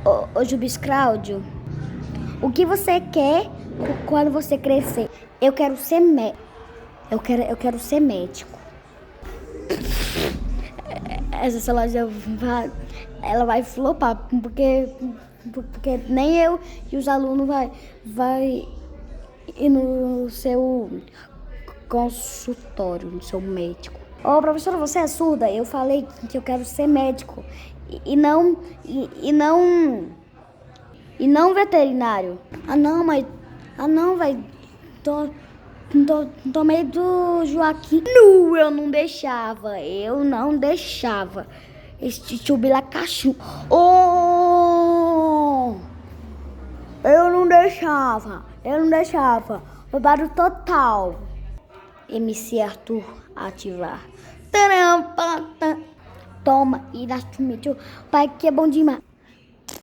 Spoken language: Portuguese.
Ô Jubes Cláudio, o que você quer quando você crescer? Eu quero ser eu quero ser médico. Essa loja ela vai flopar, porque nem eu e os alunos vai ir no seu consultório, no seu médico. Ô, professora, você é surda? Eu falei que eu quero ser médico e não e não e não veterinário. Ah não, vai. Tomei do Joaquim. Não, eu não deixava. Este chubilacachu. Oh! Eu não deixava. Roubado total. MC Arthur ativar. Taram, pá, tá. Toma, e dá pai que é bom demais.